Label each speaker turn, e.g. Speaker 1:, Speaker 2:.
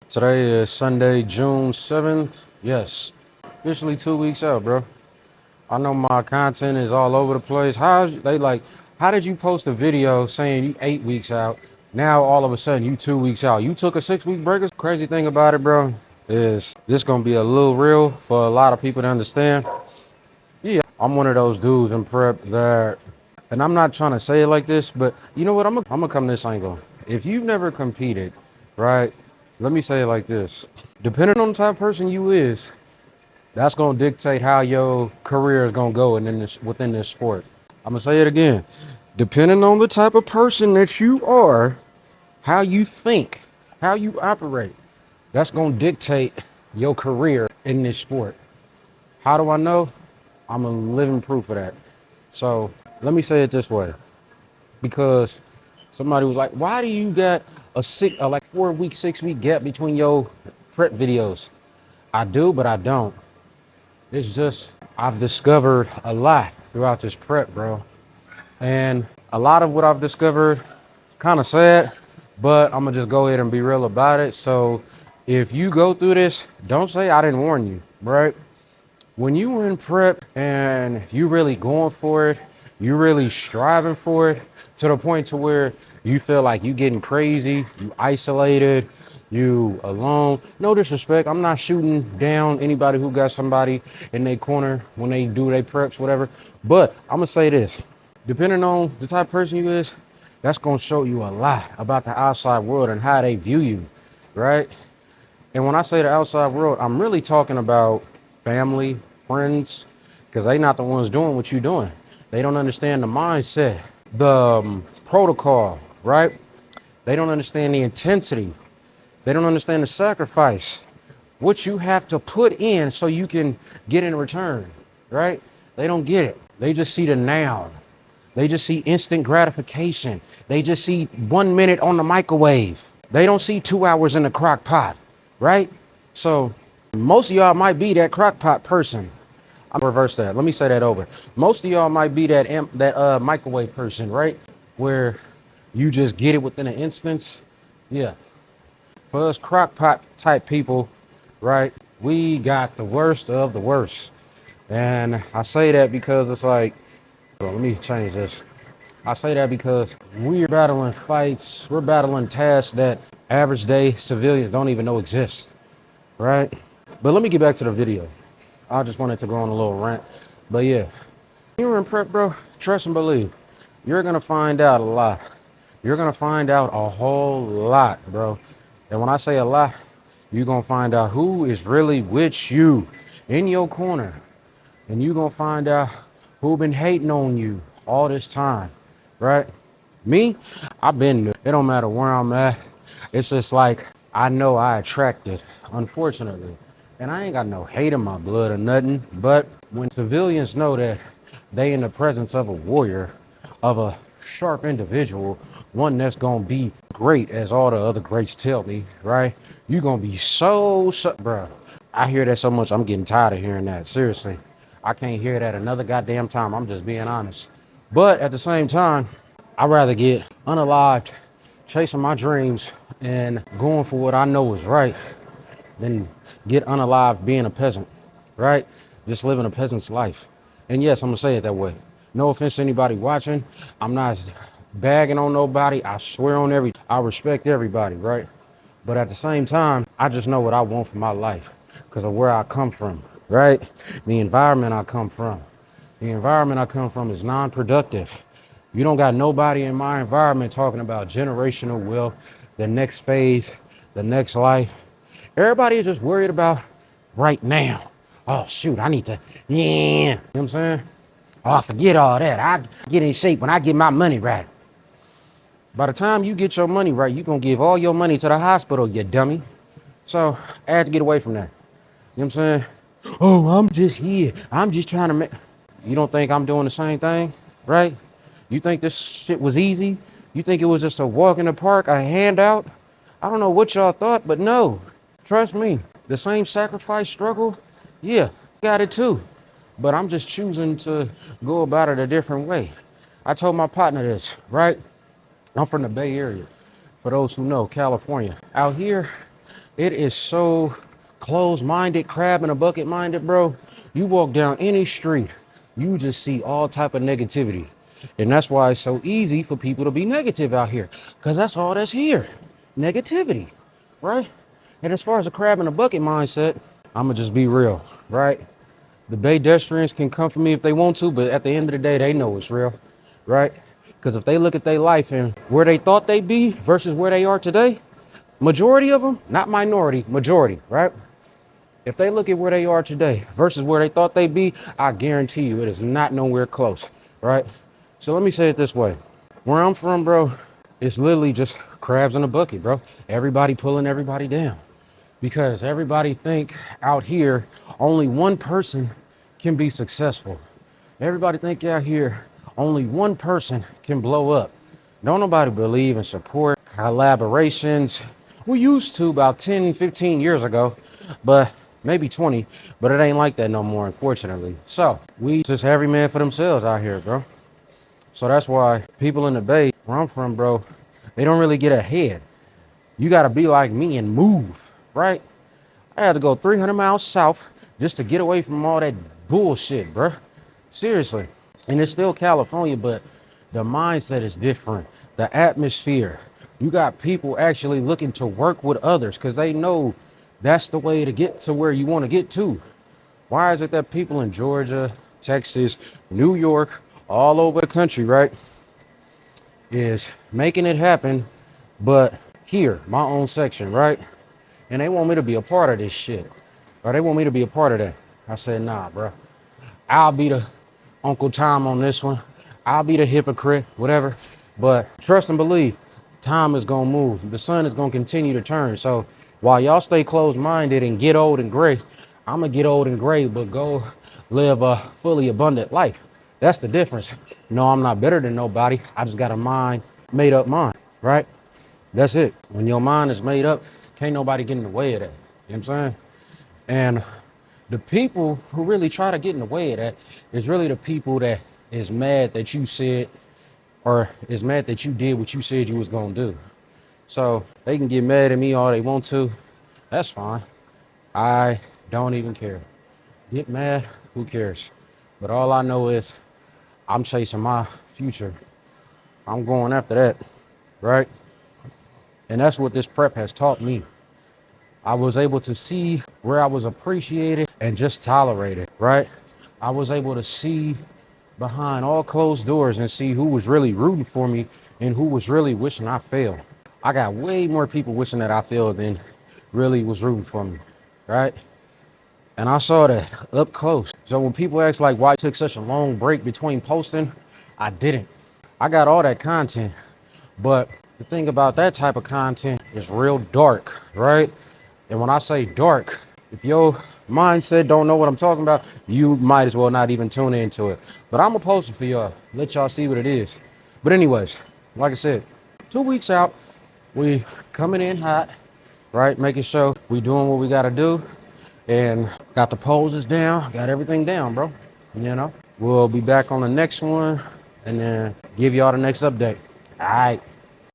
Speaker 1: Today is Sunday, June 7th. Yes, officially 2 weeks out, bro. I know my content is all over the place. How did you post a video saying you 8 weeks out? Now all of a sudden you 2 weeks out. You took a 6 week break. Crazy thing about it, bro, is this gonna be a little real for a lot of people to understand. Yeah, I'm one of those dudes in prep that, and I'm not trying to say it like this, but you know what? I'm gonna come this angle. If you've never competed, right? Let me say it like this. Depending on the type of person you is, that's gonna dictate how your career is gonna go within this sport. I'm gonna say it again. Depending on the type of person that you are, how you think, how you operate, that's gonna dictate your career in this sport. How do I know? I'm a living proof of that. So let me say it this way, because somebody was like, "Why do you got like 4 week, 6 week gap between your prep videos?" I do, but I don't. It's just I've discovered a lot throughout this prep, bro, and a lot of what I've discovered, kind of sad, but I'm gonna just go ahead and be real about it. So if you go through this, don't say I didn't warn you, right? When you in prep and you really going for it, you really striving for it to the point to where you feel like you getting crazy, you isolated, you alone. No disrespect, I'm not shooting down anybody who got somebody in their corner when they do their preps, whatever. But I'm gonna say this, depending on the type of person you is, that's gonna show you a lot about the outside world and how they view you, right? And when I say the outside world, I'm really talking about family, friends, because they not the ones doing what you're doing. They don't understand the mindset, the protocol, right? They don't understand the intensity. They don't understand the sacrifice, what you have to put in so you can get in return, right? They don't get it. They just see the now. They just see instant gratification. They just see 1 minute on the microwave. They don't see 2 hours in the crock pot, right? So most of y'all might be that crock pot person. I'm gonna reverse that. Let me say that over. Most of y'all might be that microwave person, right? Where you just get it within an instance. Yeah. For us crock pot type people, right? We got the worst of the worst. And I say that because it's like, let me change this. I say that because we're battling fights, we're battling tasks that average day civilians don't even know exist, right? But let me get back to the video. I just wanted to go on a little rant. But yeah, you're in prep, bro, trust and believe. You're gonna find out a lot. You're gonna find out a whole lot, bro. And when I say a lot, you're gonna find out who is really with you in your corner. And you're gonna find out who been hating on you all this time, right? Me, I've been there. It don't matter where I'm at. It's just like I know I attract it, unfortunately. And I ain't got no hate in my blood or nothing. But when civilians know that they in the presence of a warrior, of a sharp individual, one that's gonna be great, as all the other greats tell me, right? You gonna be so, bro. I hear that so much, I'm getting tired of hearing that. Seriously. I can't hear that another goddamn time. I'm just being honest. But at the same time, I'd rather get unalived, chasing my dreams and going for what I know is right than get unalived being a peasant, right? Just living a peasant's life. And yes, I'm gonna say it that way. No offense to anybody watching. I'm not bagging on nobody. I swear on I respect everybody, right? But at the same time, I just know what I want for my life because of where I come from, right? The environment I come from. The environment I come from is non-productive. You don't got nobody in my environment talking about generational wealth, the next phase, the next life. Everybody is just worried about right now. Oh, shoot, I need to, yeah. You know what I'm saying? Oh, forget all that. I get in shape when I get my money right. By the time you get your money right, you're going to give all your money to the hospital, you dummy. So I had to get away from that. You know what I'm saying? Oh, I'm just here. I'm just trying to make. You don't think I'm doing the same thing, right? You think this shit was easy? You think it was just a walk in the park, a handout? I don't know what y'all thought, but no. Trust me, the same sacrifice, struggle, yeah, got it too. But I'm just choosing to go about it a different way. I told my partner this, right? I'm from the Bay Area. For those who know, California. Out here, It is so closed-minded, crab in a bucket minded, bro. You walk down any street, you just see all type of negativity. And that's why it's so easy for people to be negative out here, because that's all that's here. Negativity, right? And as far as a crab in a bucket mindset, I'ma just be real, right? The pedestrians can come for me if they want to, but at the end of the day, they know it's real, right? Because if they look at their life and where they thought they'd be versus where they are today, majority of them, not minority, majority, right? If they look at where they are today versus where they thought they'd be, I guarantee you it is not nowhere close, right? So let me say it this way. Where I'm from, bro, it's literally just crabs in a bucket, bro. Everybody pulling everybody down because everybody think out here only one person can be successful. Everybody think out here only one person can blow up. Don't nobody believe in support, collaborations. We used to about 10, 15 years ago, but maybe 20, but it ain't like that no more, unfortunately. So we just every man for themselves out here, bro. So that's why people in the Bay, where I'm from, bro, they don't really get ahead. You got to be like me and move, right? I had to go 300 miles south just to get away from all that bullshit, bro. Seriously. And it's still California, but the mindset is different. The atmosphere. You got people actually looking to work with others because they know that's the way to get to where you want to get to. Why is it that people in Georgia, Texas, New York, all over the country, right, is making it happen, but here, my own section, right? And they want me to be a part of this shit. Or they want me to be a part of that. I said, nah, bro. I'll be the Uncle Tom on this one. I'll be the hypocrite, whatever. But trust and believe, time is going to move. The sun is going to continue to turn. So while y'all stay closed-minded and get old and gray, I'm going to get old and gray, but go live a fully abundant life. That's the difference. No, I'm not better than nobody. I just got a mind, made up mind, right? That's it. When your mind is made up, can't nobody get in the way of that. You know what I'm saying? And the people who really try to get in the way of that is really the people that is mad that you said, or is mad that you did what you said you was going to do. So they can get mad at me all they want to. That's fine. I don't even care. Get mad, who cares? But all I know is I'm chasing my future. I'm going after that, right? And that's what this prep has taught me. I was able to see where I was appreciated and just tolerated, right? I was able to see behind all closed doors and see who was really rooting for me and who was really wishing I failed. I got way more people wishing that I failed than really was rooting for me, right? And I saw that up close. So when people ask like why I took such a long break between posting, I didn't. I got all that content, but the thing about that type of content is real dark, right? And when I say dark, if your mindset don't know what I'm talking about, you might as well not even tune into it. But I'm gonna post it for y'all, let y'all see what it is. But anyways, like I said, 2 weeks out, we coming in hot, right? Making sure we doing what we gotta do. And got the poses down, got everything down, bro. You know, we'll be back on the next one and then give y'all the next update. All right.